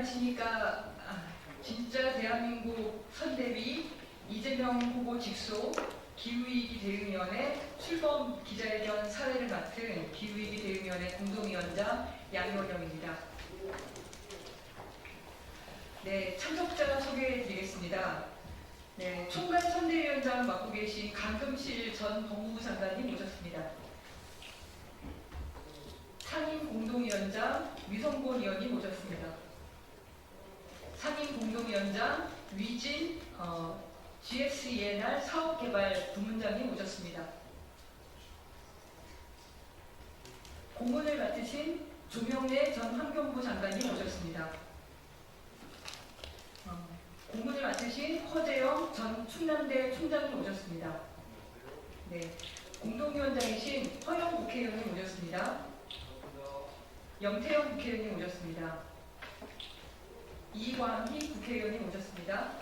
안녕하십니까. 진짜 대한민국 선대위 이재명 후보 직속 기후위기 대응위원회 출범 기자회견 사회를 맡은 기후위기 대응위원회 공동위원장 양효령입니다. 네, 참석자 소개해드리겠습니다. 네, 총괄 선대위원장 맡고 계신 강금실 전 법무부 장관님 모셨습니다. 상임 공동위원장 위성곤 의원님 모셨습니다. 상임 공동위원장 위진 GSENR 사업개발 부문장님 모셨습니다. 고문을 맡으신 조명래 전 환경부 장관님 모셨습니다. 고문을 맡으신 허재영 전 충남대 총장님 모셨습니다. 네, 공동위원장이신 허영 국회의원님 모셨습니다. 영태영 국회의원님 오셨습니다. 이광희 국회의원님 오셨습니다.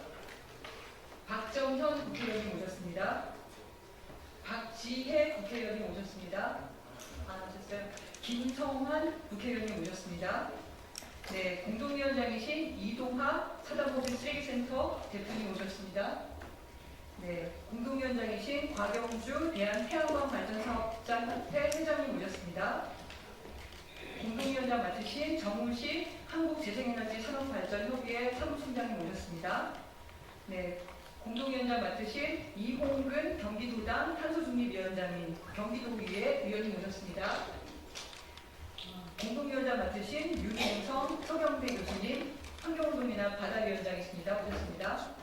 박정현 국회의원님 오셨습니다. 박지혜 국회의원님 오셨습니다. 오셨어요. 김성환 국회의원님 오셨습니다. 네, 공동위원장이신 이동하 사단법인 쓰레기센터 대표님 오셨습니다. 네, 공동위원장이신 곽영주 대한태양광발전사업자협회 회장님 오셨습니다. 공동위원장 맡으신 정우식 한국재생에너지 산업발전협의회 사무총장님 모셨습니다. 네, 공동위원장 맡으신 이홍근 경기도당 탄소중립위원장님, 경기도의회 위원님 모셨습니다. 공동위원장 맡으신 윤홍성 서경대 교수님, 환경운동이나 바다위원장이십니다. 모셨습니다.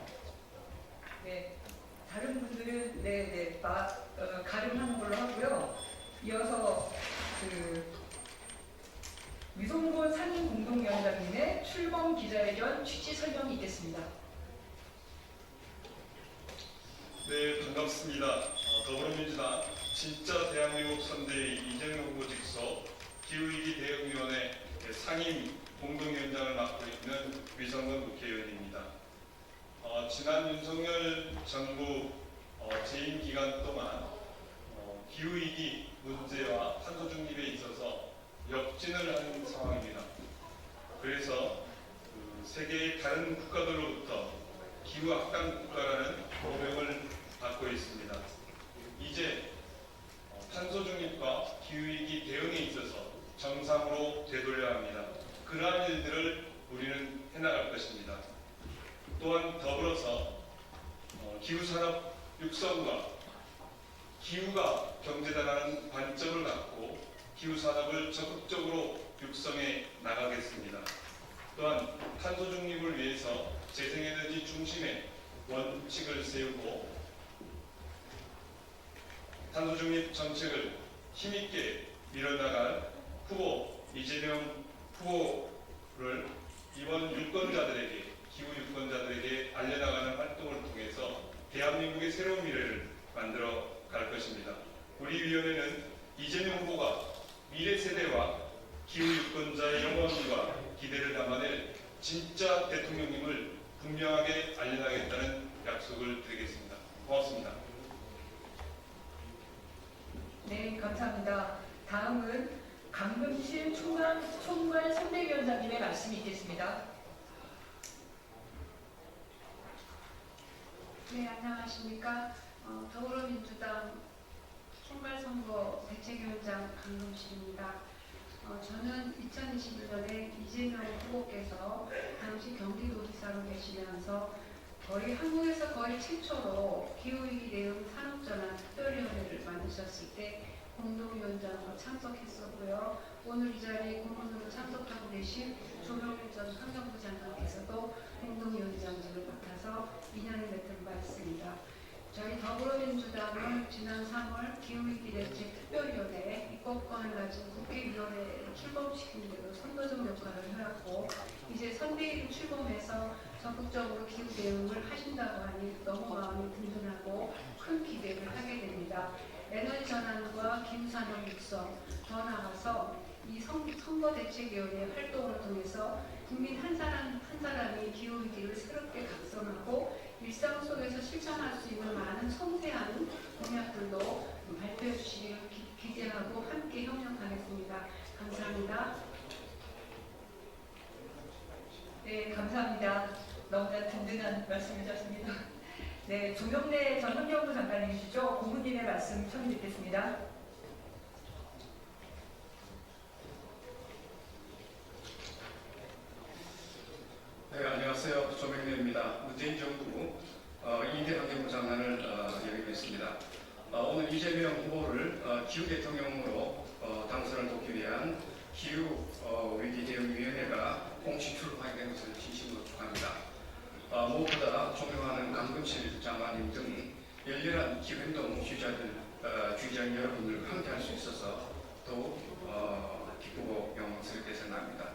네, 다른 분들은 가름하는 걸로 하고요. 이어서 위성곤 상임 공동위원장님의 출범 기자회견 취지 설명이 있겠습니다. 네, 반갑습니다. 더불어민주당 진짜 대한민국 선대위 이재명 후보 직속 기후위기 대응위원회 상임 공동위원장을 맡고 있는 위성곤 국회의원입니다. 지난 윤석열 정부 재임 기간 동안 기후위기 문제와 탄소 중립에 있어서 역진을 한 상황입니다. 그래서 세계의 다른 국가들로부터 기후악당 국가라는 호명을 받고 있습니다. 이제 탄소 중립과 기후위기 대응에 있어서 정상으로 되돌려야 합니다. 그러한 일들을 우리는 해나갈 것입니다. 또한 더불어서 기후산업 육성과 기후가 경제다라는 관점을 갖고 기후산업을 적극적으로 육성해 나가겠습니다. 또한 탄소 중립을 위해서 재생에너지 중심의 원칙을 세우고 탄소 중립 정책을 힘있게 밀어나갈 후보 이재명 후보를 이번 유권자들에게 기후 유권자들에게 알려나가는 활동을 통해서 대한민국의 새로운 미래를 만들어 갈 것입니다. 우리 위원회는 이재명 후보가 미래 세대와 기후 유권자의 영원과 기대를 담아낼 진짜 대통령님을 분명하게 알려나가겠다는 약속을 드리겠습니다. 고맙습니다. 네, 감사합니다. 다음은 강금실 총괄 선대위원장님의 말씀이 있겠습니다. 네, 안녕하십니까. 더불어민주당 총괄선거 대책위원장 강금실입니다. 저는 2021년에 이재명 후보께서 당시 경기도지사로 계시면서 한국에서 거의 최초로 기후위기 대응 산업전환 특별위원회를 만드셨을 때 공동위원장으로 참석했었고요. 오늘 이 자리에 고문으로 참석하고 계신 조명래 전 환경부 장관께서도 공동위원장직을 맡아서 2년을 맡은 바 있습니다. 저희 더불어민주당은 지난 3월 기후위기 대책 특별위원회 입법권을 가진 국회의원회를 출범시킨 대로 선도적 역할을 해왔고 이제 선대위를 출범해서 적극적으로 기후 대응을 하신다고 하니 너무 마음이 든든하고 큰 기대를 하게 됩니다. 에너지 전환과 기후산업 육성, 더 나아가서 이 선거대책위원회 활동을 통해서 국민 한 사람이 기후위기를 새롭게 각성하고 일상 속에서 실천할 수 있는 많은 섬세한 공약들도 발표해 주시길 기대하고 함께 협력하겠습니다. 감사합니다. 네, 감사합니다. 너무나 든든한 말씀이셨습니다. 네, 조명래 전 환경부 장관님이시죠? 고문님의 말씀 청해 듣겠습니다. 네, 안녕하세요. 조명래입니다. 문재인 정부 이인태 환경부 장관을 역임했습니다. 있습니다. 오늘 이재명 후보를 기후 대통령으로 당선을 돕기 위한 기후 위기 대응위원회가 공식 출범하게 된 것을 진심으로 축하합니다. 무엇보다 존경하는 강금실 장관님 등 열렬한 기후행동 주의자 여러분들 함께할 수 있어서 더욱 기쁘고 영광스럽게 생각합니다.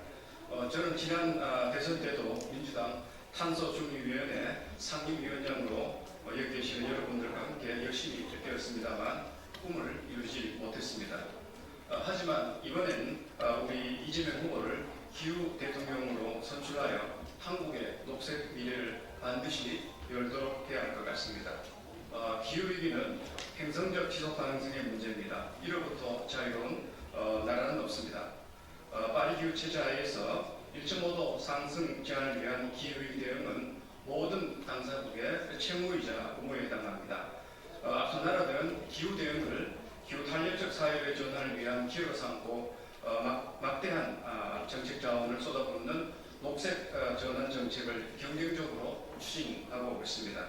저는 지난 대선 때도 민주당 탄소중립위원회 상임위원장으로 여기 계시는 여러분들과 함께 열심히 뛰었습니다만 꿈을 이루지 못했습니다. 하지만 이번엔 우리 이재명 후보를 기후 대통령으로 선출하여 한국의 녹색 미래를 반드시 열도록 해야 할 것 같습니다. 기후위기는 행성적 지속 가능성의 문제입니다. 이로부터 자유로운 나라는 없습니다. 파리 기후 체제 하에서 1.5도 상승 제한을 위한 기후위기 대응은 모든 당사국의 채무이자 의무에 해당합니다. 앞선 나라들은 기후 대응을 기후 탄력적 사회의 전환을 위한 기회로 삼고 막대한 정책 자원을 쏟아붓는 녹색 전환 정책을 경쟁적으로 추진하고 있습니다.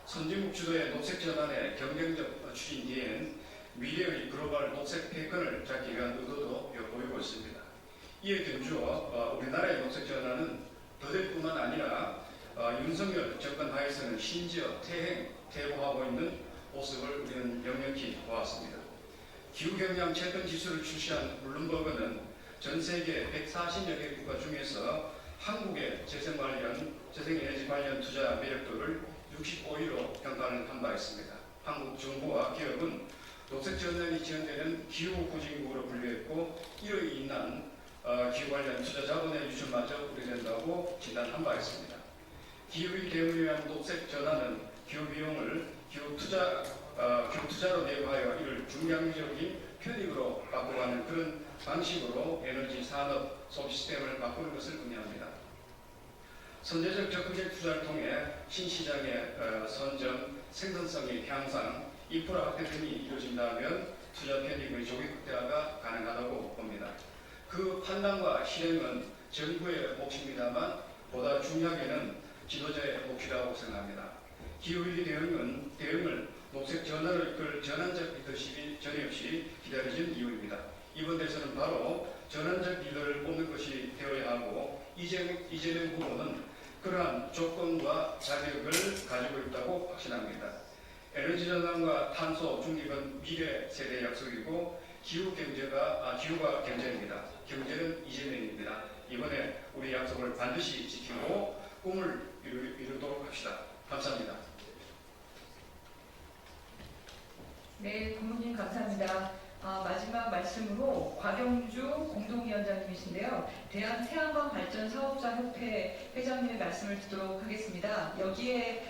선진국 주도의 녹색 전환의 경쟁적 추진 뒤엔 미래의 글로벌 녹색 패권을 잡기 위한 의도도 보이고 있습니다. 이에 견주어 우리나라의 녹색 전환은 더딜 뿐만 아니라 윤석열 정권 하에서는 심지어 퇴보하고 있는 모습을 우리는 역력히 보았습니다. 기후경량 채권 지수를 출시한 블룸버그는 전 세계 140여 개 국가 중에서 한국의 재생에너지 관련 투자 매력도를 65위로 평가를 한 바 있습니다. 한국 정부와 기업은 녹색 전환이 지원되는 기후 후진국으로 분류했고 이로 인한 기후 관련 투자 자본의 유출마저 우려된다고 진단한 바 있습니다. 기후위기 대응을 위한 녹색 전환은 기후 비용을 기후 투자로 내부하여 이를 중량적인 편익으로 바꿔가는 그런 방식으로 에너지 산업 소비 시스템을 바꾸는 것을 의미합니다. 선제적 적극적 투자를 통해 신시장의 선점, 생산성의 향상, 인프라 확대 등이 이루어진다면 투자 편익의 조기 극대화가 가능하다고 봅니다. 그 판단과 실행은 정부의 몫입니다만 보다 중요하게는 지도자의 몫이라고 생각합니다. 기후위기 대응을 녹색 전환을 이끌 전환적 리더십이 전혀 없이 기다려진 이유입니다. 이번 대선은 바로 전환적 리더를 뽑는 것이 되어야 하고 이재명 후보는 그러한 조건과 자격을 가지고 있다고 확신합니다. 에너지 전환과 탄소 중립은 미래 세대의 약속이고 기후가 경제입니다. 경제는 이재명입니다. 이번에 우리 약속을 반드시 지키고 꿈을 이루도록 합시다. 감사합니다. 네, 고문님 감사합니다. 마지막 말씀으로 곽영주 공동위원장님이신데요. 대한태양광발전사업자협회 회장님의 말씀을 듣도록 하겠습니다. 여기에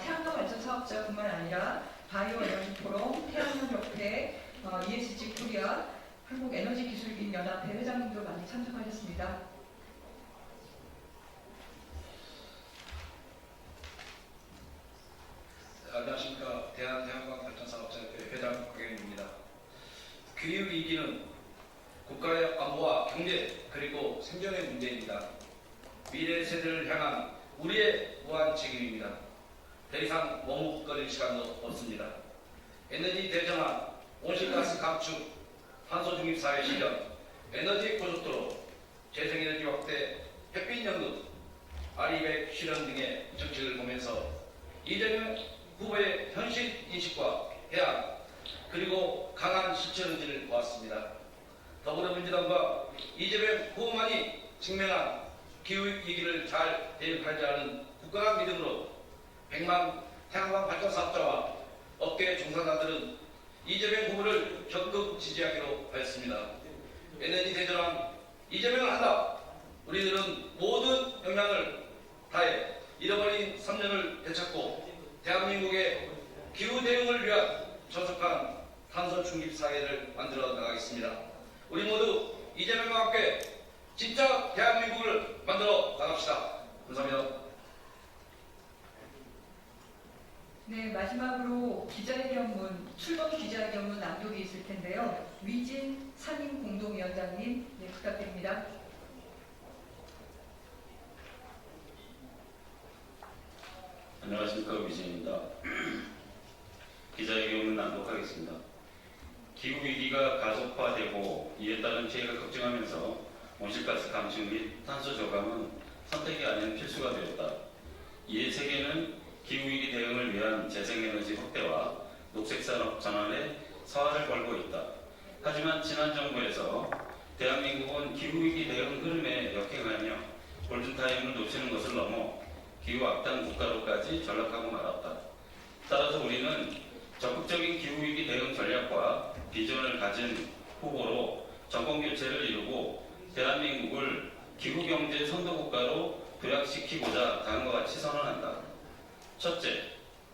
태양광발전사업자뿐만 아니라 바이오에너지포럼, 태양광협회, ESG 코리아, 한국에너지기술인연합회 회장님도 많이 참석하셨습니다. 안녕하십니까. 대한태양광발전사업자협회 회장 곽영입니다. 기후위기는 국가의 안보와 경제 그리고 생존의 문제입니다. 미래 세대를 향한 우리의 무한 책임입니다. 더 이상 머뭇거릴 시간도 없습니다. 에너지 대전환, 온실가스 감축, 탄소 중립 사회 실현, 에너지 고속도로, 재생에너지 확대, 햇빛 연금, 아리백 실현 등의 정책을 보면서 이재명 후보의 현실 인식과 해안 그리고 강한 실천 의지를 보았습니다. 더불어민주당과 이재명 후보만이 직면한 기후위기를 잘 대응하자는 굳건한 믿음으로 100만 태양광 발전 사업자와 업계 종사자들은 이재명 후보를 적극 지지하기로 하였습니다. 에너지 대전환 이재명을 한다. 우리들은 모든 역량을 다해 잃어버린 3년을 되찾고 대한민국의 기후 대응을 위한 조속한 탄소 중립 사회를 만들어 나가겠습니다. 우리 모두 이재명과 함께 진짜 대한민국을 만들어 나갑시다. 감사합니다. 네, 마지막으로 기자회견문, 출범 기자회견문 낭독이 있을 텐데요. 위진 상임공동위원장님, 네, 부탁드립니다. 안녕하십니까, 위진입니다. 기자회견문 낭독하겠습니다. 기후위기가 가속화되고 이에 따른 피해가 급증하면서 온실가스 감축 및 탄소 저감은 선택이 아닌 필수가 되었다. 이에 세계는 기후위기 대응을 위한 재생에너지 확대와 녹색산업 전환에 서화를 걸고 있다. 하지만 지난 정부에서 대한민국은 기후위기 대응 흐름에 역행하며 골든타임을 놓치는 것을 넘어 기후 악당 국가로까지 전락하고 말았다. 따라서 우리는 적극적인 기후위기 대응 전략과 비전을 가진 후보로 정권교체를 이루고 대한민국을 기후경제 선도국가로 도약시키고자 다음과 같이 선언한다. 첫째,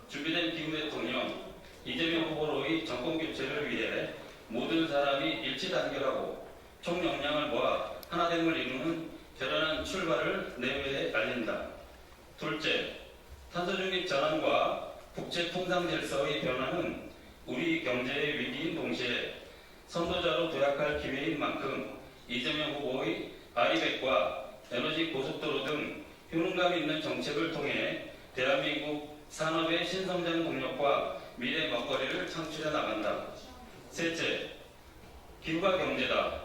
준비된 기후대통령 이재명 후보로의 정권교체를 위해 모든 사람이 일치단결하고 총역량을 모아 하나됨을 이루는 결연한 출발을 내외에 알린다. 둘째, 탄소중립 전환과 국제통상질서의 변화는 우리 경제의 위기인 동시에 선도자로 도약할 기회인 만큼 이재명 후보의 아리백과 에너지 고속도로 등 효능감 있는 정책을 통해 대한민국 산업의 신성장 동력과 미래 먹거리를 창출해 나간다. 셋째, 기후가 경제다.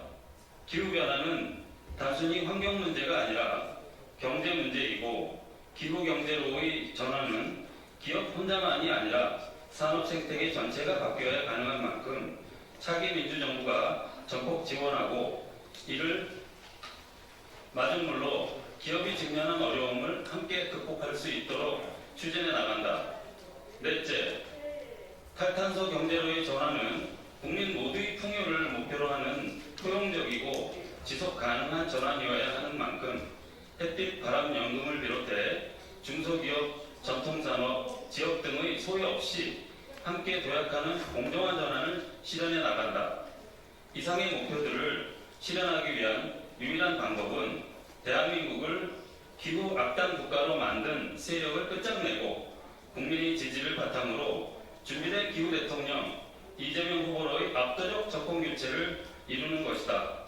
기후변화는 단순히 환경 문제가 아니라 경제 문제이고 기후 경제로의 전환은 기업 혼자만이 아니라 산업 생태계 전체가 바뀌어야 가능한 만큼 차기 민주정부가 적극 지원하고 이를 마중물로 기업이 직면한 어려움을 함께 극복할 수 있도록 추진해 나간다. 넷째, 탈탄소 경제로의 전환은 국민 모두의 풍요를 목표로 하는 포용적이고 지속 가능한 전환이어야 하는 만큼 햇빛, 바람, 연금을 비롯해 중소기업, 전통산업, 지역 등의 소외 없이 함께 도약하는 공정한 전환을 실현해 나간다. 이상의 목표들을 실현하기 위한 유일한 방법은 대한민국을 기후 악당 국가로 만든 세력을 끝장내고 국민의 지지를 바탕으로 준비된 기후 대통령 이재명 후보로의 압도적 정권 교체를 이루는 것이다.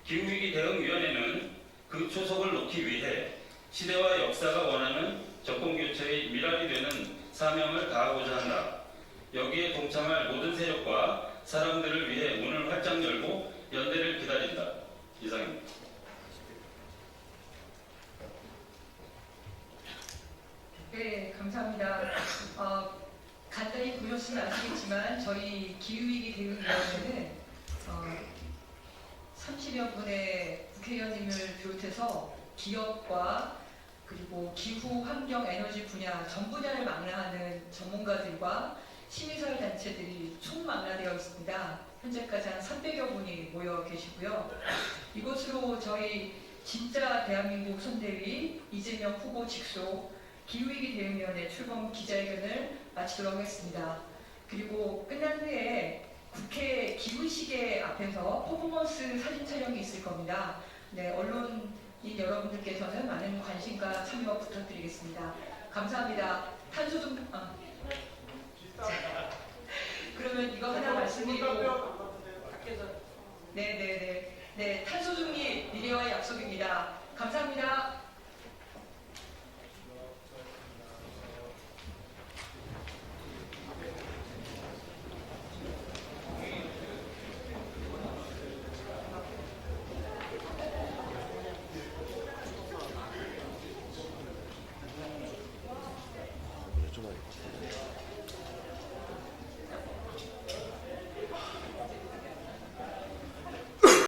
기후위기 대응위원회는 그 초석을 놓기 위해 시대와 역사가 원하는 정권 교체의 미랄이 되는 사명을 다하고자 한다. 여기에 동참할 모든 세력과 사람들을 위해 문을 활짝 열고 연대를 기다린다. 이상입니다. 네, 감사합니다. 간단히 보셨으면 아시겠지만 저희 기후위기 대응위원회는 30여 분의 국회의원님을 비롯해서 기업과 그리고 기후, 환경, 에너지 분야 전 분야를 망라하는 전문가들과 시민사회 단체들이 총망라되어 있습니다. 현재까지 한 300여 분이 모여 계시고요. 이곳으로 저희 진짜 대한민국 선대위 이재명 후보 직속 기후위기 대응위원회 출범 기자회견을 마치도록 하겠습니다. 그리고 끝난 후에 국회 기부시계 앞에서 퍼포먼스 사진 촬영이 있을 겁니다. 네, 언론인 여러분들께서는 많은 관심과 참여 부탁드리겠습니다. 감사합니다. 탄소중 그러면 이거 하나 말씀드리고 네, 탄소중립 미래와의 약속입니다. 감사합니다.